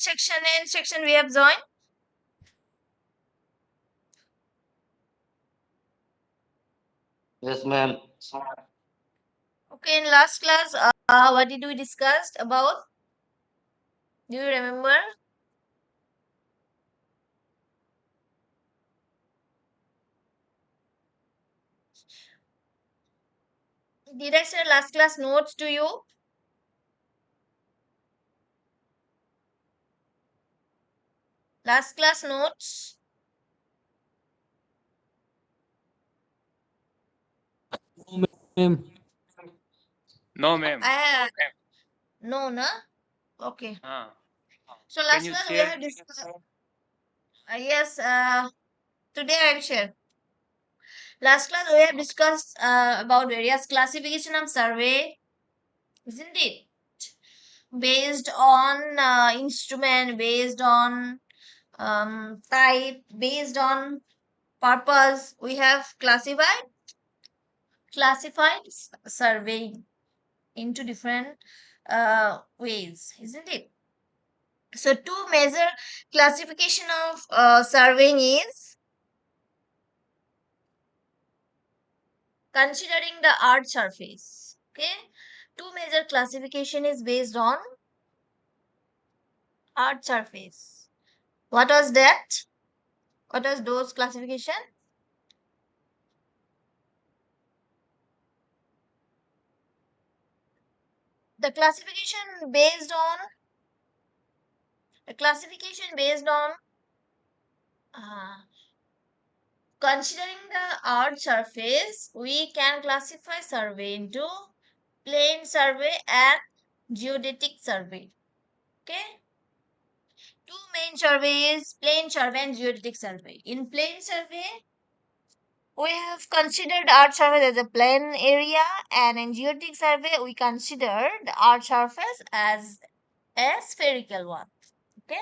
section and section we have joined? Yes, ma'am. Okay, in last class, what did we discuss about? Do you remember? Did I share last class notes to you? Last class notes? No, ma'am. No, ma'am. I no, no. Okay. Uh, So can last you class we share? have discussed. Yes. Today I will share. Last class we have discussed about various classification of survey, isn't it? Based on instrument, based on type, based on purpose, we have classified surveying into different ways, isn't it? So two major classification of surveying is considering the earth surface. Okay, two major classification is based on earth surface. What was that? What was those classification? The classification based on the classification based on uh, considering the earth surface, we can classify survey into plane survey and geodetic survey. Okay, two main surveys: plane survey and geodetic survey. In plane survey, we have considered earth surface as a plane area, and in geodetic survey, we consider the earth surface as a spherical one. Okay.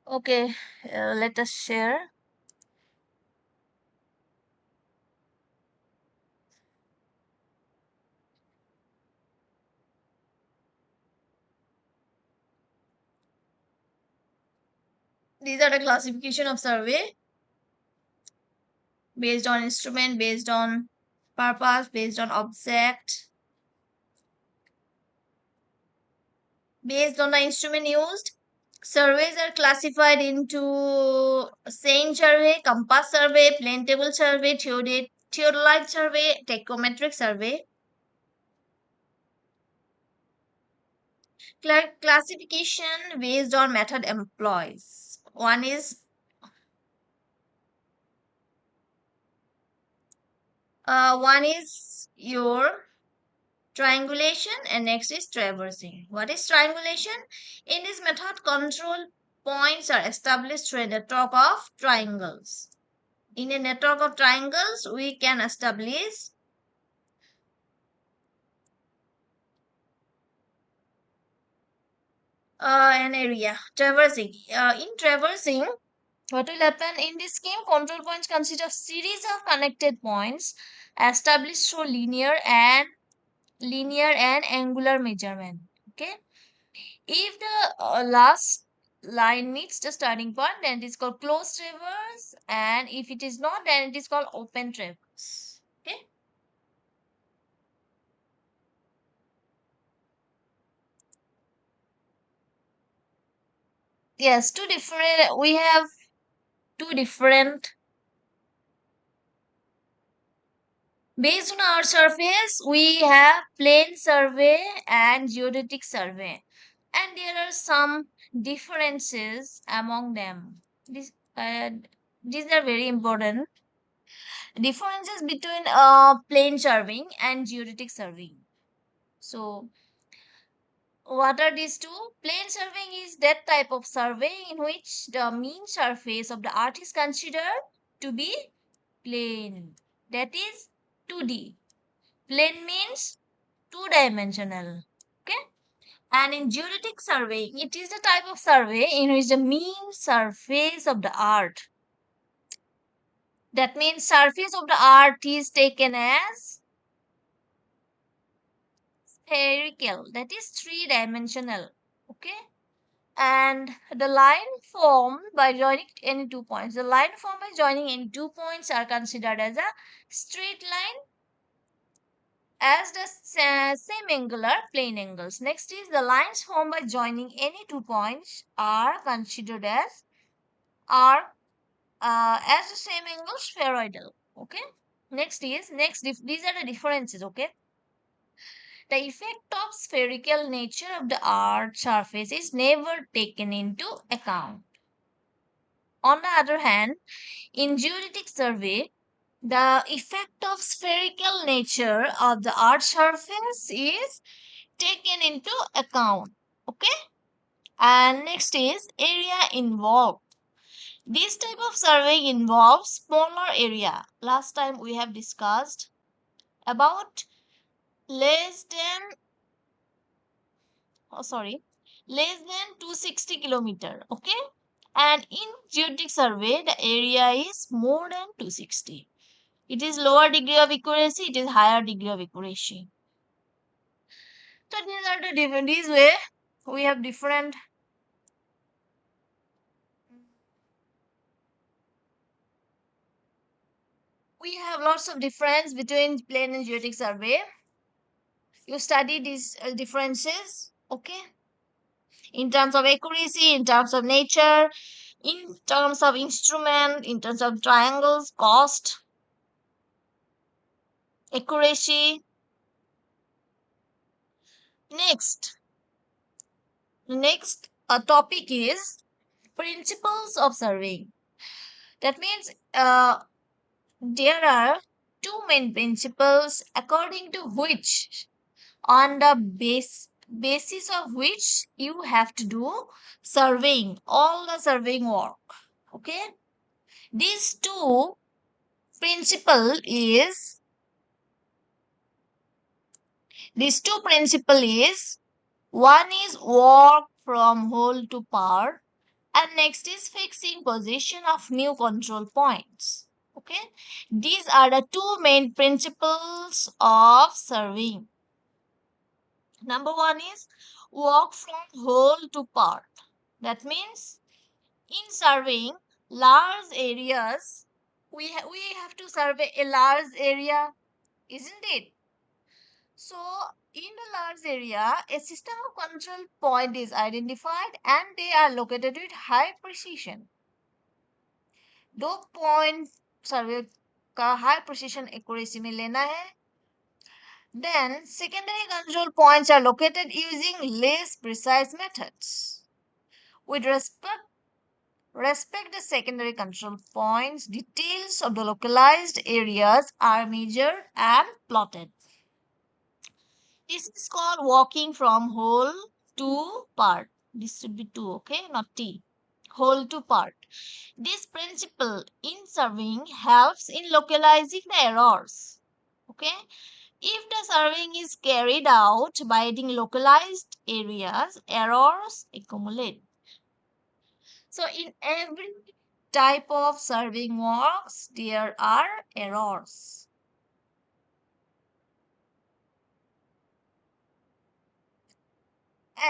Okay, let us share. These are the classification of survey based on instrument, based on purpose, based on object, based on the instrument used. Surveys are classified into Sein survey, compass survey, plane table survey, theodolite survey, tachometric survey. Classification based on method employs. One is your triangulation and next is traversing. What is triangulation? In this method, control points are established through a network of triangles. In a network of triangles, we can establish an area. Traversing. In traversing, what will happen in this scheme? Control points consist of series of connected points established through linear and angular measurement. Okay. If the last line meets the starting point, then it is called closed traverse, and if it is not, then it is called open traverse. Okay. Yes, two different. We have two different. Based on our surface, we have plane survey and geodetic survey, and there are some differences among them. These are very important. Differences between plane surveying and geodetic surveying. So, what are these two? Plane surveying is that type of survey in which the mean surface of the earth is considered to be plane. That is 2D. Plane means two dimensional. Okay. And in geodetic surveying, it is the type of survey in which the mean surface of the earth, that means surface of the earth, is taken as spherical, that is three-dimensional. Okay. And the line formed by joining any 2 points. The line formed by joining any 2 points are considered as a straight line, as the same angular plane angles. Next is the lines formed by joining any 2 points are considered as as the same angle spheroidal. Okay. These are the differences. Okay. The effect of spherical nature of the earth's surface is never taken into account. On the other hand, in geodetic survey, the effect of spherical nature of the earth's surface is taken into account. Okay. And next is area involved. This type of survey involves smaller area. Last time we have discussed about less than, less than 260 kilometer. Okay. And in geodetic survey, the area is more than 260. It is lower degree of accuracy, it is higher degree of accuracy. So these are the different, this way we have different, we have lots of difference between plane and geodetic survey. You study these differences. Okay. In terms of accuracy, in terms of nature, in terms of instrument, in terms of triangles, cost, accuracy. Next, the next topic is principles of surveying. That means there are two main principles according to which, on the basis of which you have to do surveying, all the surveying work. Okay. These two principle is, these two principle is, one is work from whole to part, and next is fixing position of new control points. Okay. These are the two main principles of surveying. Number one is work from whole to part. That means in surveying large areas, we have to survey a large area, isn't it? So in a large area, a system of control point is identified and they are located with high precision. दो point सर्वे का high precision accuracy में लेना है. Then secondary control points are located using less precise methods. With respect the secondary control points, details of the localized areas are measured and plotted. This is called walking from whole to part. This should be 2, okay, not T. Whole to part. This principle in surveying helps in localizing the errors. Okay. If the surveying is carried out by adding localized areas, errors accumulate. So in every type of surveying works, there are errors.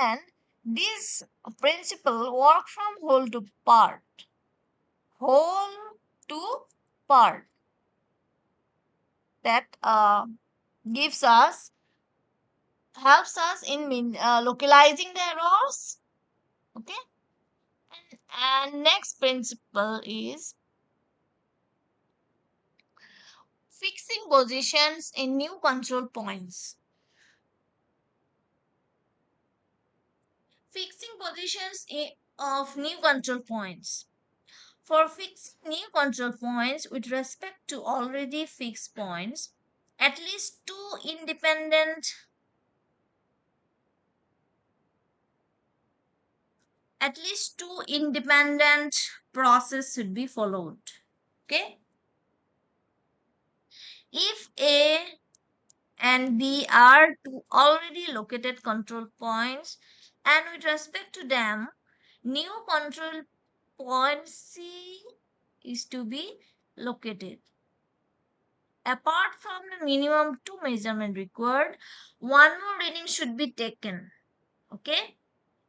And this principle work from whole to part. Whole to part. That gives us, helps us in localizing the errors. Okay. And next principle is fixing positions in new control points. Fixing positions of new control points. For fixing new control points with respect to already fixed points, at least two independent process should be followed. Okay. If A and D are two already located control points, and with respect to them, new control point C is to be located. Apart from the minimum two measurement required, one more reading should be taken. Okay?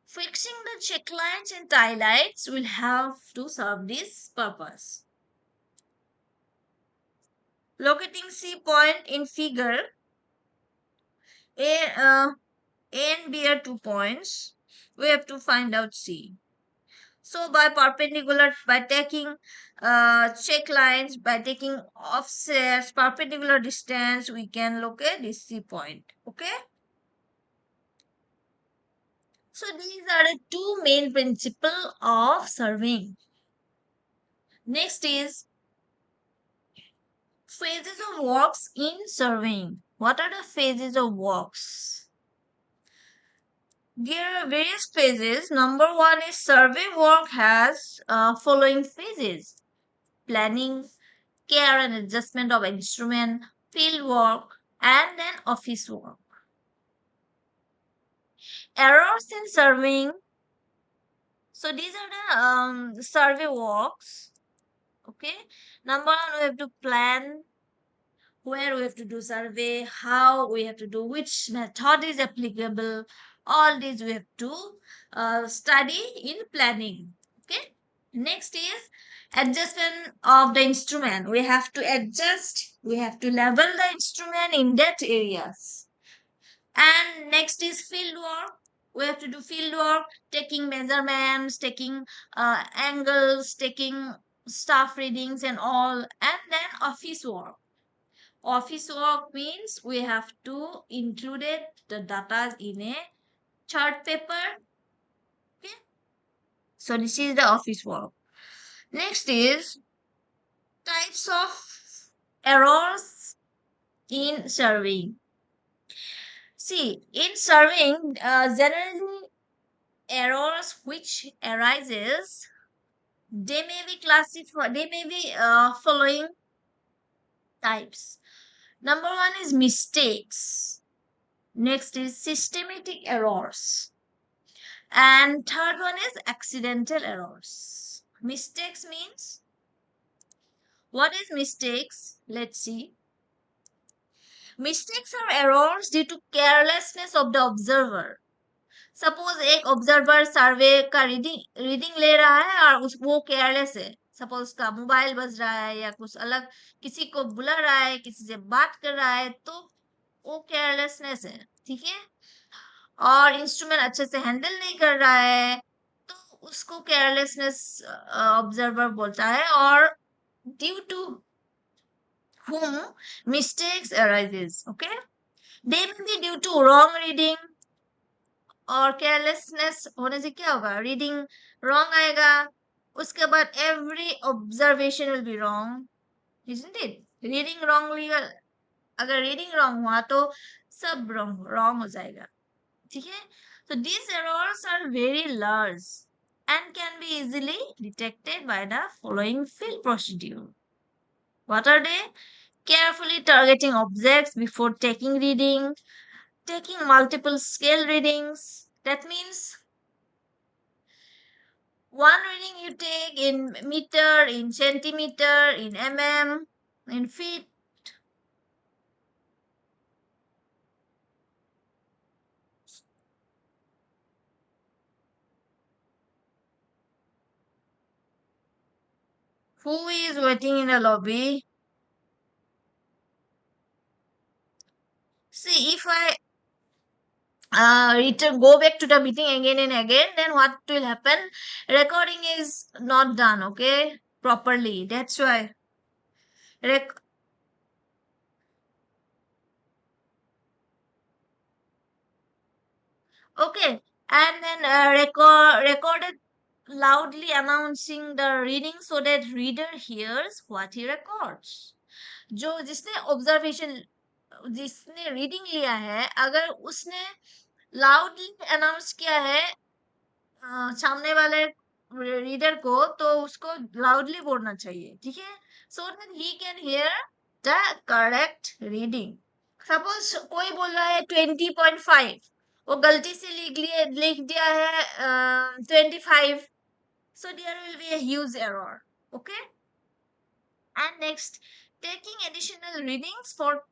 Fixing the check lines and tie lights will have to serve this purpose. Locating C point in figure, A and B are 2 points. We have to find out C. So by perpendicular, by taking check lines, by taking offsets, perpendicular distance, we can locate this C point. Okay? So these are the two main principles of surveying. Next is phases of works in surveying. What are the phases of works? There are various phases. Number one is survey work has following phases: planning, care and adjustment of instrument, field work, and then office work. Errors in surveying. So these are the survey works. Okay. Number one, we have to plan where we have to do survey, how we have to do, which method is applicable. All these we have to study in planning. Okay. Next is adjustment of the instrument. We have to adjust, we have to level the instrument in that areas. And next is field work. We have to do field work, taking measurements, taking angles, taking staff readings and all. And then office work. Office work means we have to include the data in a chart paper. Okay. So this is the office work. Next is types of errors in surveying. See, in surveying, generally errors which arises, they may be classified, they may be following types. Number one is mistakes. Next is systematic errors. And third one is accidental errors. Mistakes means, what is mistakes? Let's see. Mistakes are errors due to carelessness of the observer. Suppose एक observer सर्वे का reading reading ले रहा है और उस वो careless है. Suppose उसका मोबाइल बज रहा है या कुछ अलग किसी को बुला रहा है, किसी से बात कर रहा है, तो वो केयरलेसनेस है. ठीक है. और इंस्ट्रूमेंट अच्छे से हैंडल नहीं कर रहा है, तो उसको केयरलेसनेस ऑब्जर्वर बोलता है. और due to whom mistakes arises. Okay, they may be due to wrong reading, और केयरलेसनेस होने से क्या होगा, रीडिंग रॉन्ग आएगा. उसके बाद every observation will be wrong, isn't it. Reading wrongly, अगर रीडिंग रॉन्ग हुआ तो सब रॉन्ग रॉन्ग हो जाएगा. ठीक है. so these errors are very large and can be easily detected by the following field procedure. What are they? Carefully targeting objects before taking reading, taking multiple scale readings. That means one reading you take in meter, in centimeter, in mm, in feet. Who is waiting in the lobby? See, if I return, go back to the meeting again and again, then what will happen? Recording is not done, okay, properly. That's why. Okay, and then recorded loudly announcing the reading so that reader hears what he records. जो जिसने observation, जिसने reading लिया है, अगर उसने loudly announce किया है सामने वाले रीडर को, तो उसको लाउडली बोलना चाहिए. ठीक है. So that he can hear the correct reading. Suppose कोई बोल रहा है 20.5, वो गलती से लिख दिया है 25, so there will be a huge error. Okay, and next, taking additional readings for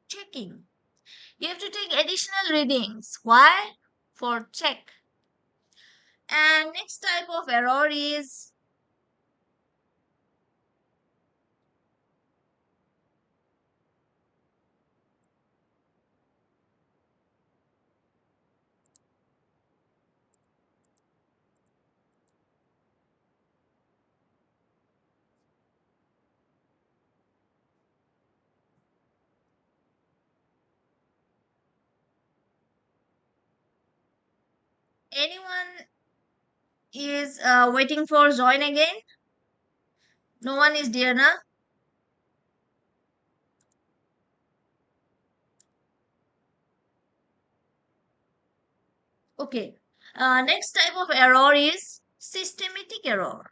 checking. You have to take additional readings. Why? For check. And next type of error is anyone is waiting for join again. No one is there, na? Okay. Next type of error is systematic error.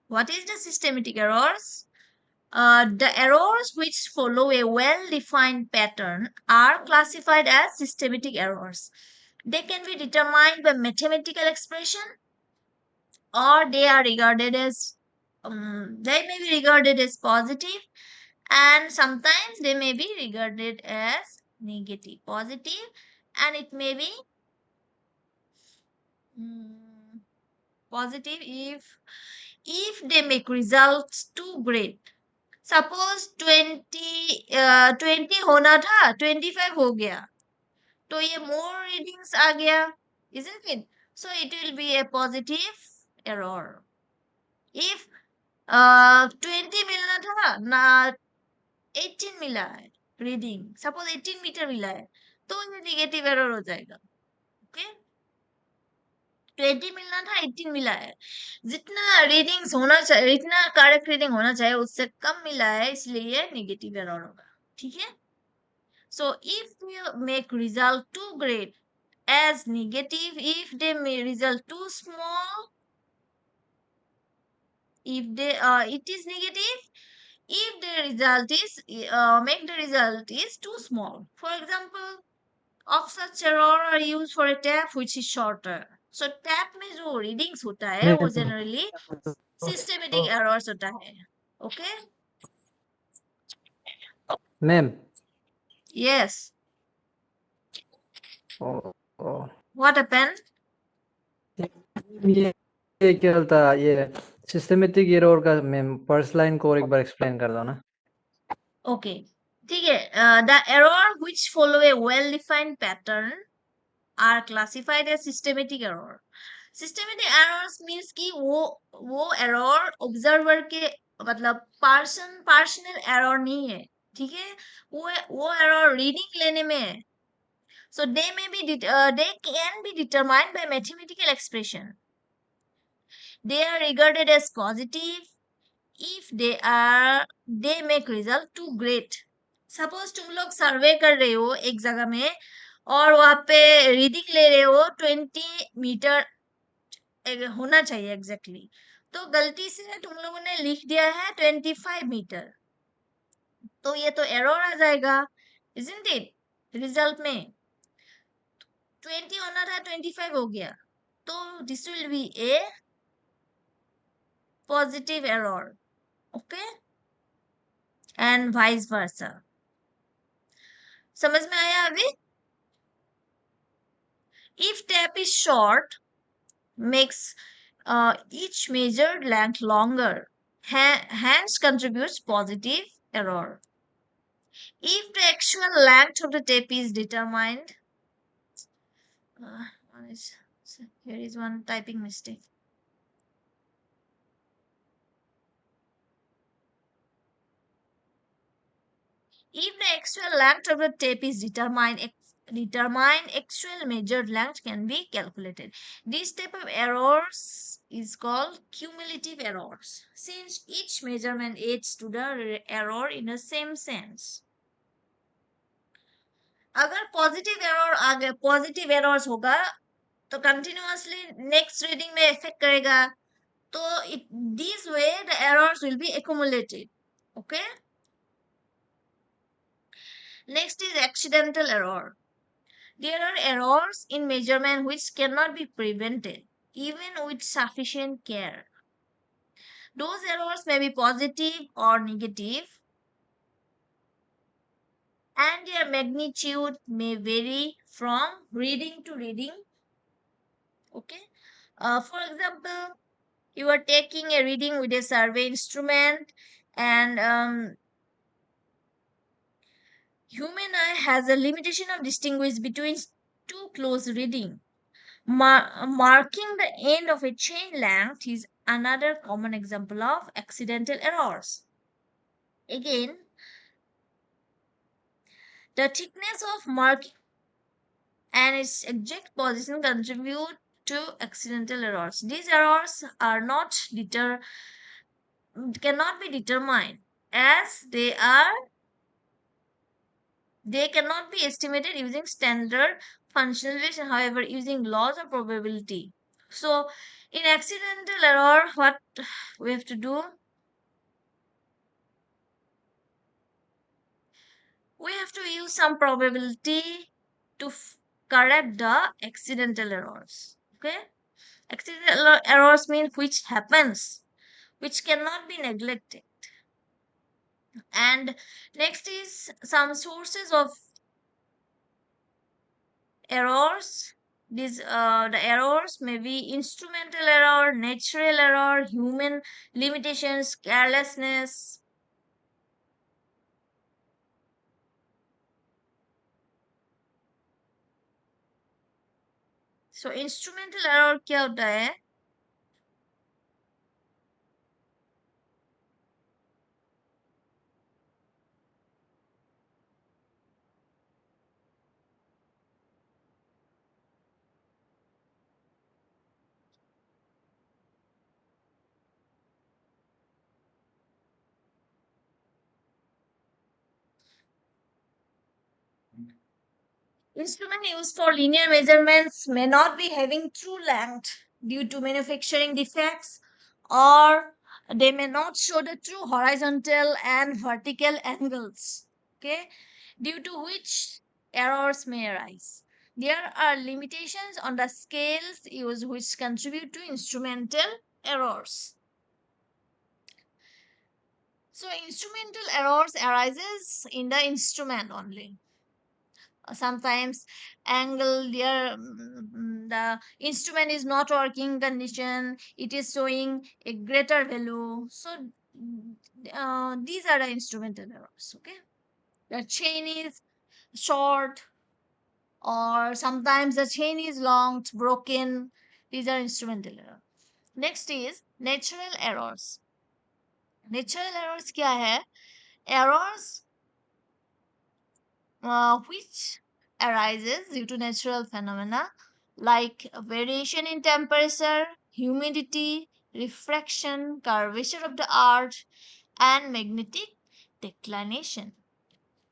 What is the systematic errors? The errors which follow a well-defined pattern are classified as systematic errors. They can be determined by mathematical expression, or they may be regarded as positive, and sometimes they may be regarded as negative. Positive, and it may be mm, positive if they make results too great. Suppose 20 होना था, 25 हो गया, तो ये more readings आ गया, isn't it? So it will be a positive error. If 20 मिलना था ना, 18 मिला है रीडिंग, सपोज 18 मीटर मिला है, तो ये नेगेटिव एरर हो जाएगा. ओके, 20 मिलना था, 18 मिला है, जितना रीडिंग्स होना चाहिए, जितना करेक्ट रीडिंग होना चाहिए उससे कम मिला है, इसलिए ये नेगेटिव एरर होगा. ठीक है. So if they make result too great as negative, if they may result too small, if they it is negative, if the result is make the result is too small. For example, of such error are used for a tab which is shorter. So tab में जो readings होता है वो ma'am generally systematic errors होता है. Okay? Ma'am Yes. Oh, oh, What happened? ये क्या चलता ये सिस्टमेटिक एरर का मैम फर्स्ट लाइन को और एक बार एक्सप्लेन कर दो ना. Okay. ठीक है. The error which follow a well-defined pattern are classified as systematic error. Systematic errors means कि वो error observer के मतलब partial error नहीं है. ठीक है. वो error reading लेने में है. So they can be determined by mathematical expression. They are regarded as positive if they make result too great. Suppose तुम लोग सर्वे कर रहे हो एक जगह में और वहां पे रीडिंग ले रहे हो 20 मीटर होना चाहिए एग्जैक्टली, तो गलती से तुम लोगों ने लिख दिया है 25 मीटर, तो ये तो एरर आ जाएगा, isn't it? रिजल्ट में 20 होना था, 25 हो गया, तो this will be A positive error. Okay, and vice versa. समझ में आया अभी? If tape is short, makes each measured length longer, hence contributes positive error. If the actual length of the tape is determined, uh, here is one typing mistake. If the actual length of the tape is determined, actual measured length can be calculated. This type of errors is called cumulative errors, since each measurement aids to the error in the same sense. अगर positive errors होगा तो continuously next reading में effect करेगा, तो this way the errors will be accumulated. Okay, Next is accidental error. There are errors in measurement which cannot be prevented, even with sufficient care. Those errors may be positive or negative, and their magnitude may vary from reading to reading. Okay. For example, you are taking a reading with a survey instrument, and human eye has a limitation of distinguish between two close reading. Marking the end of a chain length is another common example of accidental errors. Again, the thickness of marking and its exact position contribute to accidental errors. These errors are not cannot be determined as they cannot be estimated using standard functional relation, however, using laws of probability. So, in accidental error, what we have to do? We have to use some probability to correct the accidental errors. Okay? Accidental errors mean which happens, which cannot be neglected. And next is some sources of errors. The errors may be instrumental error, natural error, human limitations, carelessness. So instrumental error क्या होता है? Instrument used for linear measurements may not be having true length due to manufacturing defects, or they may not show the true horizontal and vertical angles, okay, due to which errors may arise. There are limitations on the scales used which contribute to instrumental errors. So instrumental errors arises in the instrument only. Sometimes angle there, the instrument is not working condition, it is showing a greater value. So these are the instrumental errors. Okay, the chain is short, or sometimes the chain is long, it's broken. These are instrumental errors. Next is natural errors. Natural errors क्या है? Errors which arises due to natural phenomena like variation in temperature, humidity, refraction, curvature of the earth, and magnetic declination.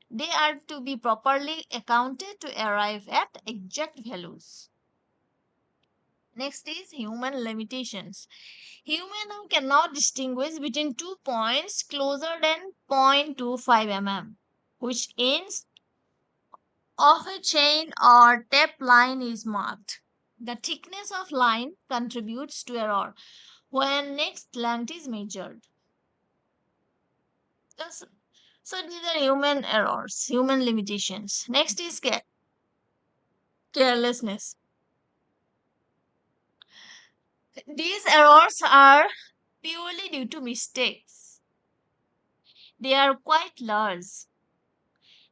They are to be properly accounted to arrive at exact values. Next is human limitations. Human cannot distinguish between 2 points closer than 0.25 mm, which ends of a chain or tape line is marked. The thickness of line contributes to error when next length is measured. Thus- So these are human errors, human limitations. Next is carelessness. These errors are purely due to mistakes. They are quite large.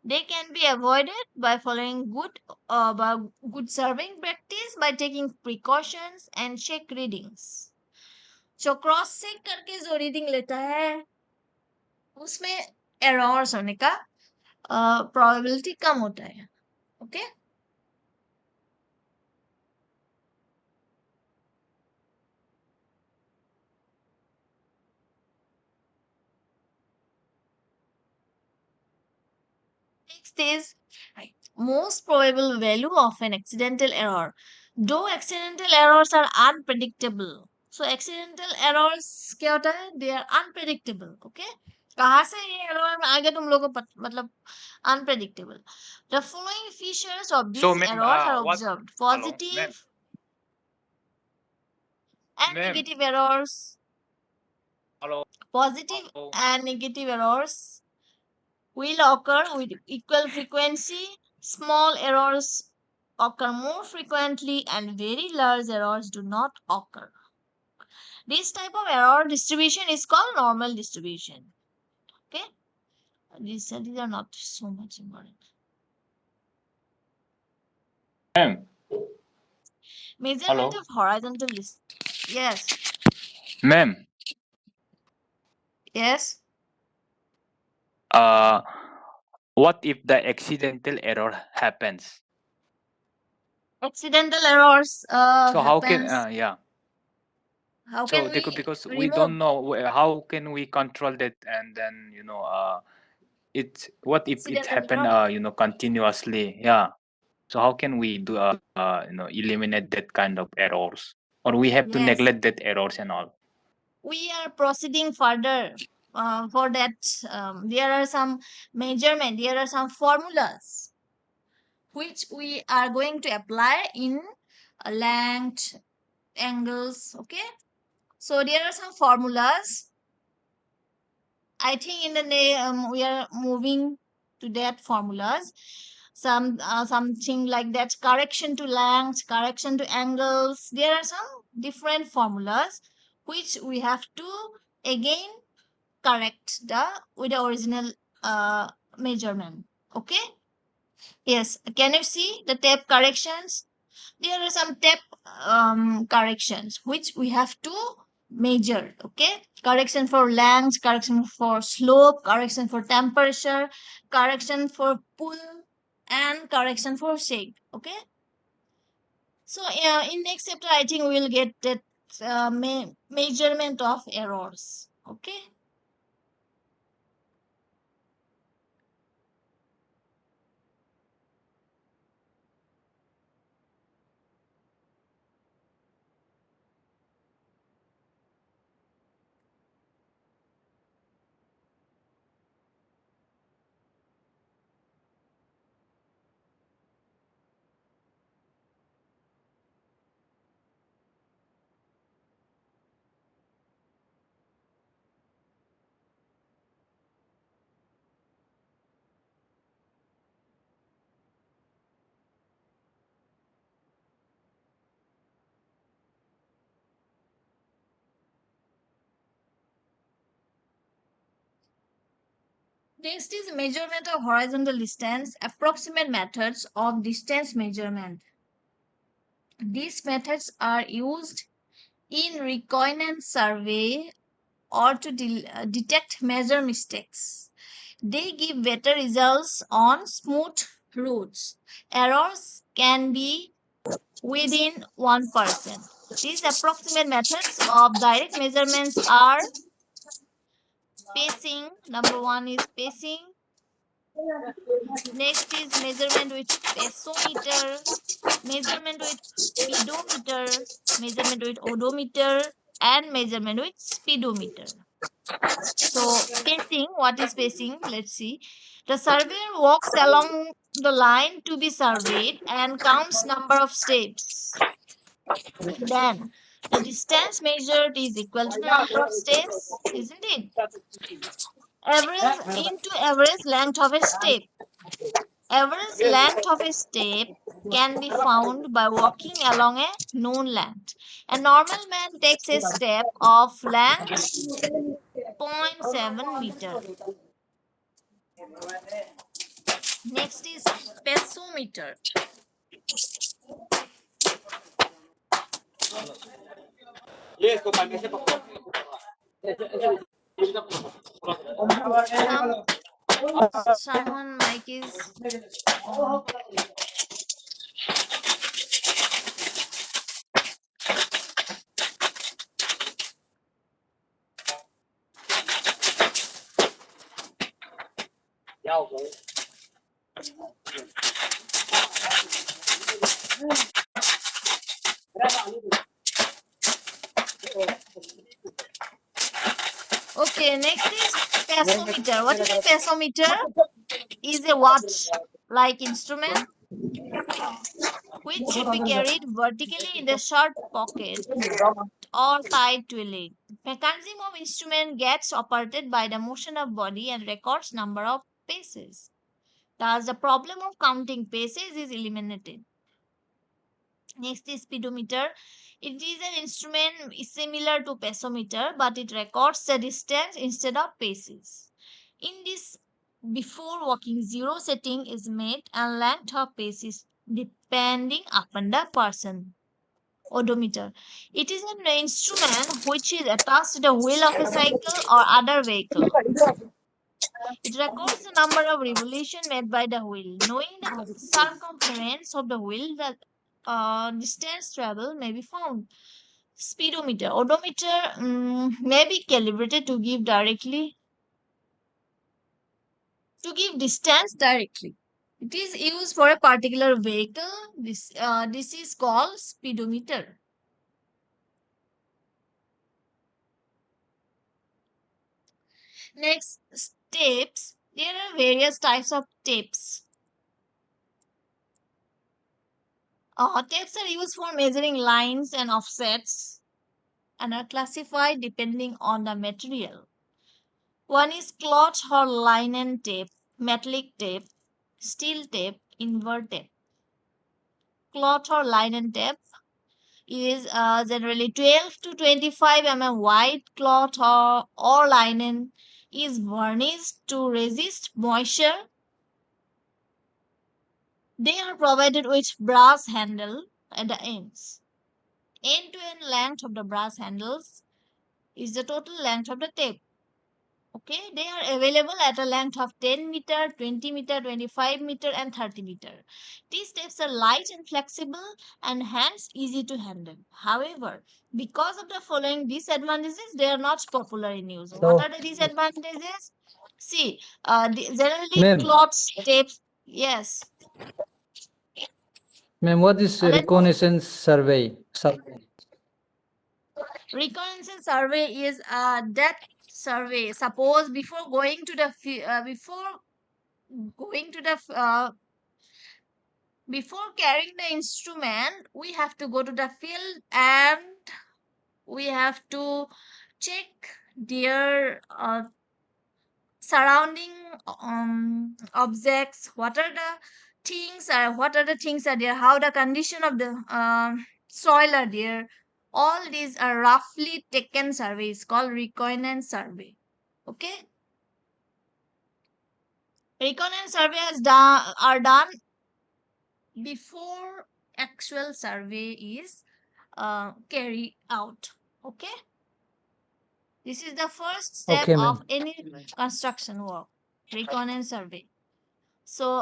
They can be avoided by following good serving practice, by taking precautions and check readings. जो cross check करके जो reading लेता है उसमें errors होने का probability कम होता है. Okay, next is most probable value of an accidental error. Though accidental errors are unpredictable, so accidental errors क्या होता है? They are unpredictable. Okay, कहाँ से ये error आ गया तुम लोगों को मतलब unpredictable. The following features of So, these ma'am, errors are what? observed. Hello, ma'am. Positive and Ma'am. negative errors. Hello. Positive Hello. and negative errors will occur with equal frequency. Small errors occur more frequently and very large errors do not occur. This type of error distribution is called normal distribution. Okay, these are not so much important. Ma'am. Measurement Hello. of horizontal distance. Yes, Ma'am. yes. Uh, what if the accidental error happens? Accidental errors So how can happens. yeah. How So can we because we remove? don't know how can we control that, and then it's what if it Accidental happen error? continuously, yeah. So how can we do eliminate that kind of errors, or we have to Yes. neglect that errors and all? We are proceeding further. For that, there are some measurement. There are some formulas which we are going to apply in length, angles. Okay. So there are some formulas. I think in the we are moving to that formulas. Something like that. Correction to length, correction to angles. There are some different formulas which we have to again correct with the original measurement. Okay. Yes. Can you see the tape corrections? There are some tape corrections which we have to measure. Okay, correction for length, correction for slope, correction for temperature, correction for pull, and correction for shake. Okay, so in next chapter I think we will get that measurement of errors. Okay. Next is measurement of horizontal distance, approximate methods of distance measurement. These methods are used in reconnaissance survey or to detect major mistakes. They give better results on smooth routes. Errors can be within 1%. These approximate methods of direct measurements are spacing. Number one is spacing. Next is measurement with pesometer, measurement with pedometer, measurement with odometer, and measurement with speedometer. So, spacing, what is spacing? Let's see. The surveyor walks along the line to be surveyed and counts number of steps. Then, the distance measured is equal to the number of steps, isn't it? Average into average length of a step. Average length of a step can be found by walking along a known length. A normal man takes a step of length 0.7 meter. Next is pesometer. Some someone mic is on. Okay, next is pesometer. What is a pesometer? Is a watch-like instrument which should be carried vertically in the short pocket or tied to a leg. Mechanism of instrument gets operated by the motion of body and records number of paces. Thus, the problem of counting paces is eliminated. Next is speedometer. It is an instrument similar to pesometer, but it records the distance instead of paces. In this, before walking, zero setting is made and length of pace is depending upon the person. Odometer. It is an instrument which is attached to the wheel of a cycle or other vehicle. It records the number of revolutions made by the wheel. Knowing the circumference of the wheel, the distance travel may be found. Speedometer. Odometer may be calibrated to give distance directly. It is used for a particular vehicle. This is called speedometer. Next, tapes. There are various types of tapes. Tapes are used for measuring lines and offsets and are classified depending on the material. One is cloth or linen tape, metallic tape, steel tape, invert tape. Cloth or linen tape is generally 12 to 25 wide. Cloth or linen is varnished to resist moisture. They are provided with brass handle at the ends. End to end length of the brass handles is the total length of the tape. Okay, they are available at a length of 10 meter, 20 meter, 25 meter, and 30 meter. These tapes are light and flexible and hence easy to handle. However, because of the following disadvantages, they are not popular in use. What So, are the disadvantages? See, generally ma'am, cloth tapes, yes. ma'am, what is Let's reconnaissance survey? reconnaissance survey is a depth survey. Suppose before going to the before carrying the instrument, we have to go to the field and we have to check their surrounding objects. What are the things are there? How the condition of the soil are there? All these are roughly taken surveys called reconnaissance survey. Okay, reconnaissance are done before actual survey is carried out. Okay, this is the first step Okay, of ma'am. any construction work, reconnaissance survey. So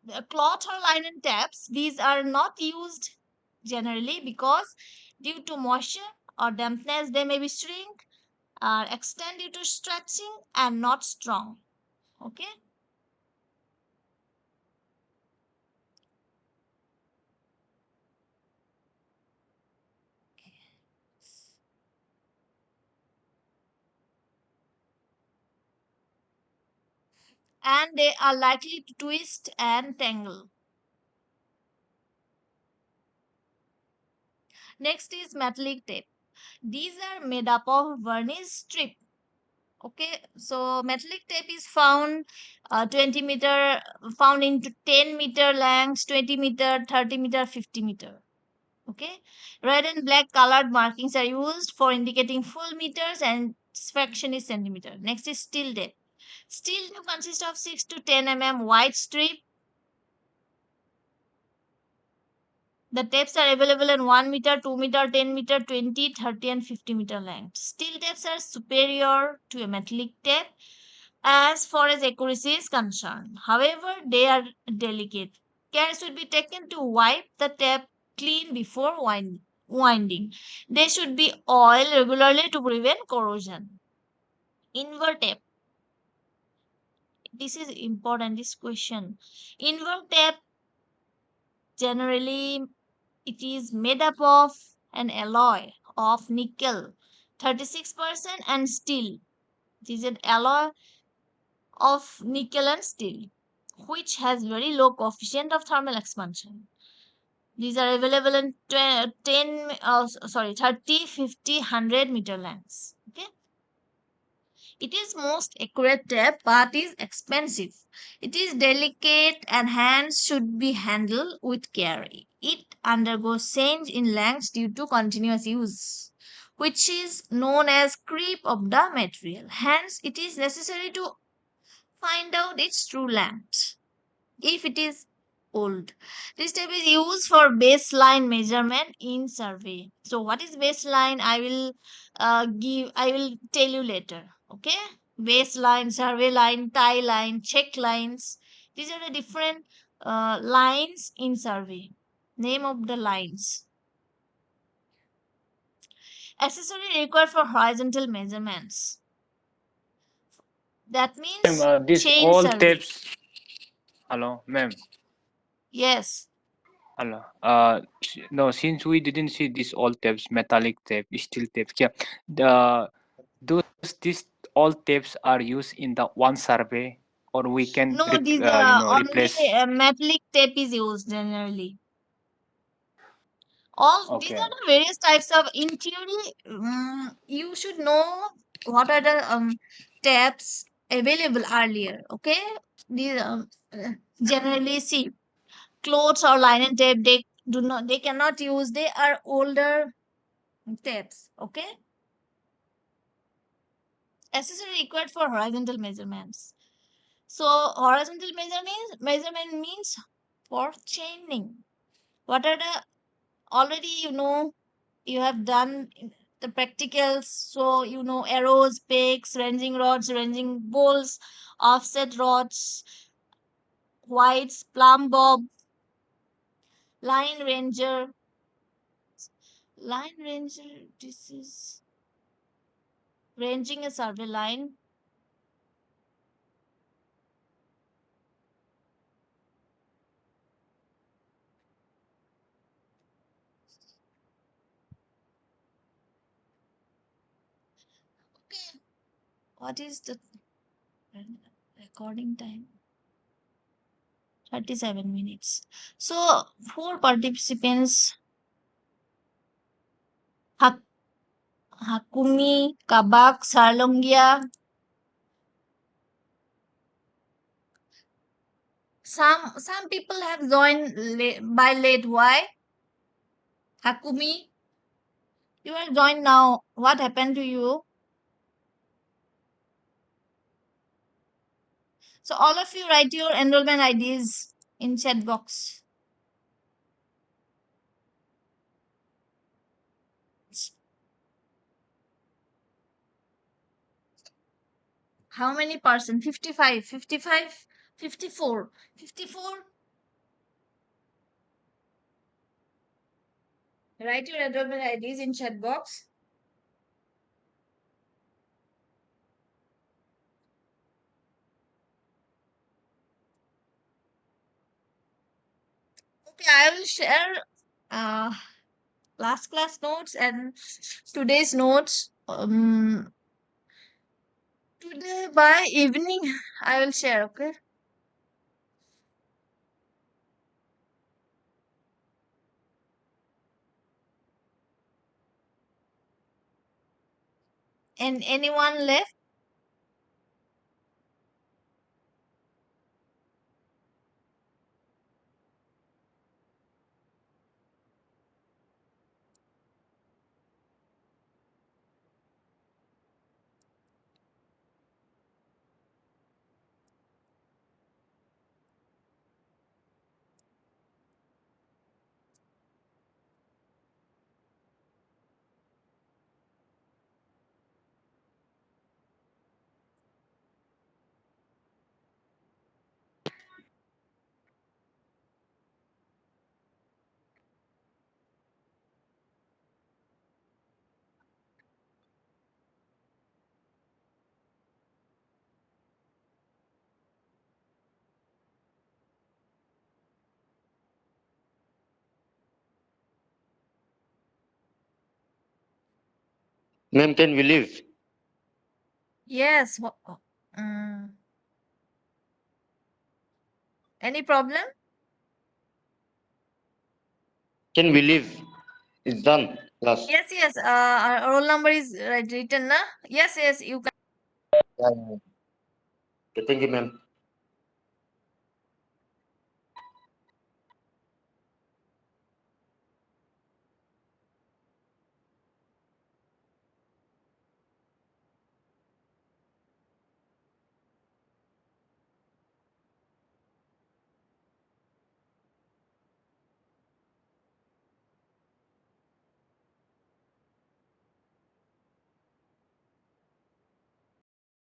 the cloth or linen taps, these are not used generally because due to moisture or dampness they may be shrink or extend due to stretching and not strong. Okay, and they are likely to twist and tangle. Next is metallic tape. These are made up of varnish strip. Okay, so metallic tape is found 20 meter, found into 10 meter lengths, 20 meter, 30 meter, 50 meter. Okay, red and black colored markings are used for indicating full meters and fraction is centimeter. Next is steel tape. Steel tape consists of 6 to 10 wide strip. The tapes are available in 1 meter, 2 meter, 10 meter, 20, 30, and 50 meter length. Steel tapes are superior to a metallic tape as far as accuracy is concerned. However, they are delicate. Care should be taken to wipe the tape clean before winding. They should be oiled regularly to prevent corrosion. Invert tape. This is important, this question. Invert tape generally it is made up of an alloy of nickel 36% and steel It is an alloy of nickel and steel, which has very low coefficient of thermal expansion. These are available in 30, 50, 100 meter lengths. Okay. It is most accurate tape but is expensive. It is delicate and hands should be handled with care. It undergoes change in length due to continuous use, which is known as creep of the material. Hence, it is necessary to find out its true length if it is old. This tape is used for baseline measurement in survey. So what is baseline? I will tell you later. Okay? Baseline, survey line, tie line, check lines. These are the different lines in survey. Name of the lines. Accessory required for horizontal measurements. That means This chain all survey. tapes. Hello, ma'am. Yes. Hello. No, since we didn't see these all tapes, metallic tape, steel tapes. Yeah, the those these all tapes are used in the one survey, or we can No, these only replace. metallic tape is used generally. All these Okay. are the various types of. In theory, you should know what are the tapes available earlier. Okay, these generally see clothes or linen tape. They cannot use. They are older tapes. Okay, accessory required for horizontal measurements. So horizontal measurement means for chaining. What are the already you have done the practicals, so arrows, pegs, ranging rods, ranging bowls, offset rods, whites, plumb bob, line ranger. Line ranger, this is ranging a survey line. Okay, what is the recording time? 37 minutes. So, four participants: Hak- Hakumi, Kabak, Sarlongia. Some people have joined by late. Why? Hakumi, you are joined now. What happened to you? So all of you write your enrollment IDs in chat box. How many percent? 55, 55, 54, 54. Write your enrollment IDs in chat box. Okay, I will share uh, last class notes and today's notes. Today by evening, I will share. Okay. And anyone left? Ma'am, can we leave? Yes. Mm. Any problem? Can we leave? It's done. Class. Yes, yes. Our roll number is written, na? Yes, yes. You can. Yeah, yeah. Okay, thank you, ma'am.